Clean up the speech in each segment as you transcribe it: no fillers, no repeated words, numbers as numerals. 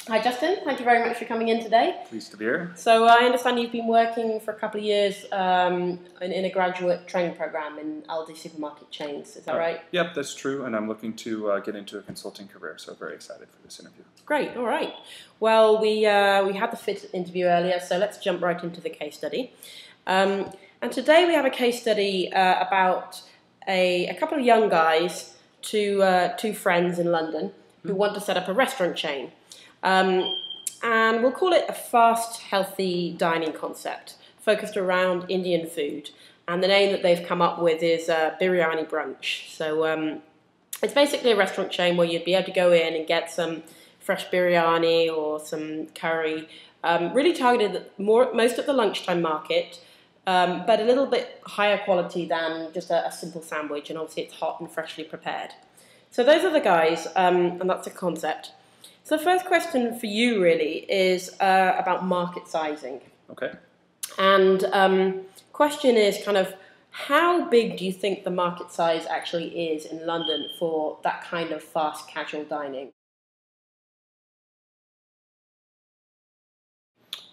Hi Justin, thank you very much for coming in today. Pleased to be here. So I understand you've been working for a couple of years in a graduate training program in Aldi supermarket chains, is that right? Yep, that's true, and I'm looking to get into a consulting career, so very excited for this interview. Great, all right. Well, we had the fit interview earlier, so let's jump right into the case study. And today we have a case study about a couple of young guys, two friends in London, who want to set up a restaurant chain. And we'll call it a fast, healthy dining concept focused around Indian food. And the name that they've come up with is Biryani Brunch. So it's basically a restaurant chain where you'd be able to go in and get some fresh biryani or some curry, really targeted at most of the lunchtime market, but a little bit higher quality than just a simple sandwich. And obviously it's hot and freshly prepared. So those are the guys, and that's the concept. So the first question for you really is about market sizing. Okay. And question is kind of how big do you think the market size actually is in London for that kind of fast casual dining?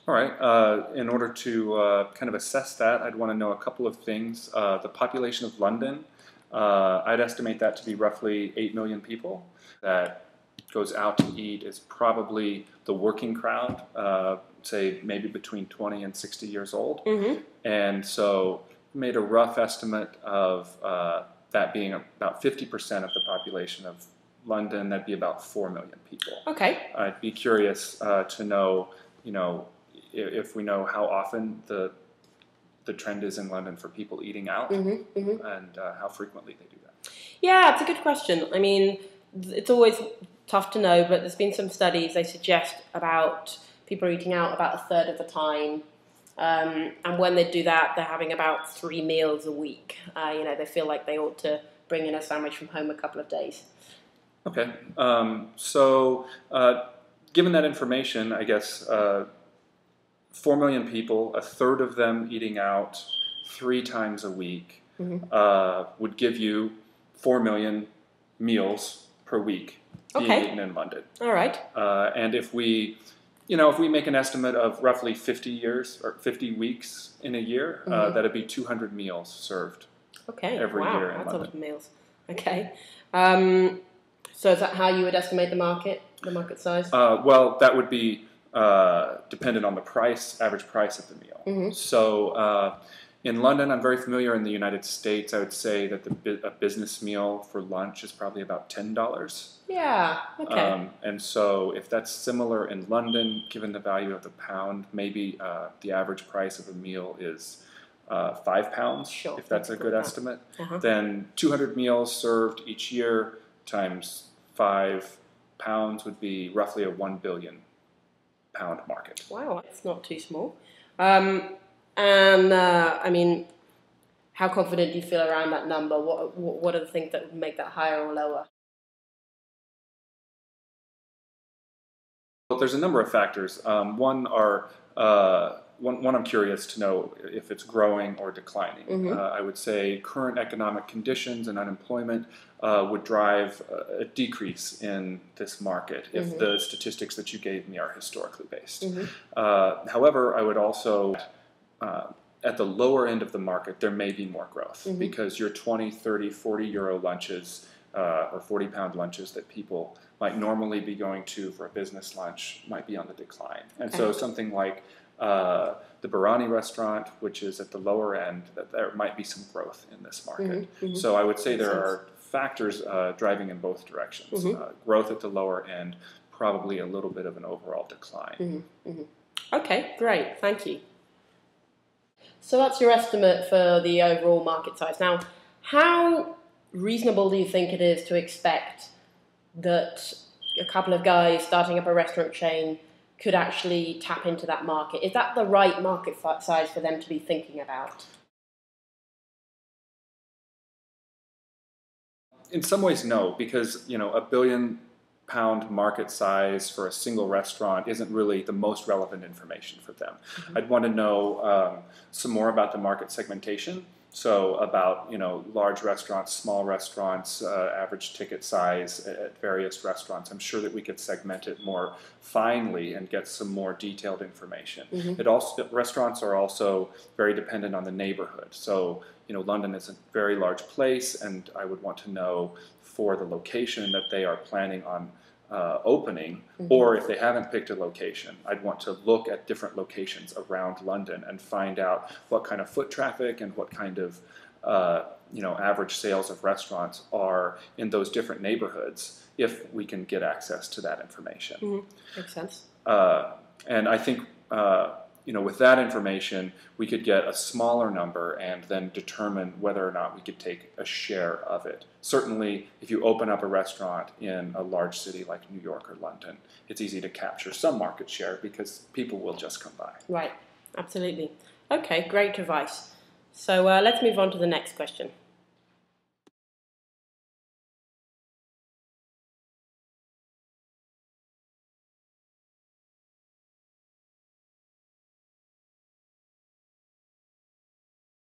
All right. In order to kind of assess that, I'd want to know a couple of things. The population of London, I'd estimate that to be roughly 8 million people. That goes out to eat is probably the working crowd, say maybe between 20 and 60 years old. Mm-hmm. And so made a rough estimate of that being about 50% of the population of London. That'd be about 4 million people. Okay. I'd be curious to know, if we know how often the trend is in London for people eating out, mm-hmm, mm-hmm. and how frequently they do that. Yeah, it's a good question. I mean, it's always tough to know, but there's been some studies, they suggest about people are eating out about a third of the time. And when they do that, they're having about 3 meals a week. They feel like they ought to bring in a sandwich from home a couple of days. Okay. So given that information, I guess 4 million people, a third of them eating out 3 times a week, mm-hmm. Would give you 4 million meals per week being eaten in London. All right. And if we make an estimate of roughly 50 years or 50 weeks in a year, mm-hmm. That'd be 200 meals served. Every year in London. That's a lot of meals. Okay. So is that how you would estimate the market size? Well, that would be dependent on the average price of the meal. Mm-hmm. So in London, I'm very familiar. In the United States, I would say that a business meal for lunch is probably about $10. Yeah, okay. And so if that's similar in London, given the value of the pound, maybe the average price of a meal is £5, sure, if that's a good estimate. Uh-huh. Then 200 meals served each year times £5 would be roughly a £1 billion market. Wow, that's not too small. I mean, how confident do you feel around that number? What are the things that would make that higher or lower? Well, there's a number of factors. One I'm curious to know if it's growing or declining. Mm-hmm. I would say current economic conditions and unemployment would drive a decrease in this market if mm-hmm. the statistics that you gave me are historically based. Mm-hmm. However, I would also at the lower end of the market, there may be more growth mm-hmm. because your 20, 30, 40 euro lunches or 40-pound lunches that people might normally be going to for a business lunch might be on the decline. And so something like the Biryani restaurant, which is at the lower end, that there might be some growth in this market. Mm-hmm. Mm-hmm. So I would say there are factors driving in both directions. Mm-hmm. Growth at the lower end, probably a little bit of an overall decline. Mm-hmm. Mm-hmm. Okay, great, thank you. So that's your estimate for the overall market size. Now, how reasonable do you think it is to expect that a couple of guys starting up a restaurant chain could actually tap into that market? Is that the right market size for them to be thinking about? In some ways, no, because £1 billion market size for a single restaurant isn't really the most relevant information for them. Mm-hmm. I'd want to know some more about the market segmentation So about, large restaurants, small restaurants, average ticket size at various restaurants. I'm sure that we could segment it more finely and get some more detailed information. Restaurants are also very dependent on the neighborhood. So, London is a very large place, and I would want to know for the location that they are planning on opening, or if they haven't picked a location, I'd want to look at different locations around London and find out what kind of foot traffic and what kind of average sales of restaurants are in those different neighborhoods, if we can get access to that information. Makes sense. And I think with that information, we could get a smaller number and then determine whether or not we could take a share of it. Certainly, if you open up a restaurant in a large city like New York or London, it's easy to capture some market share because people will just come by. Right, absolutely. Okay, great advice. So let's move on to the next question.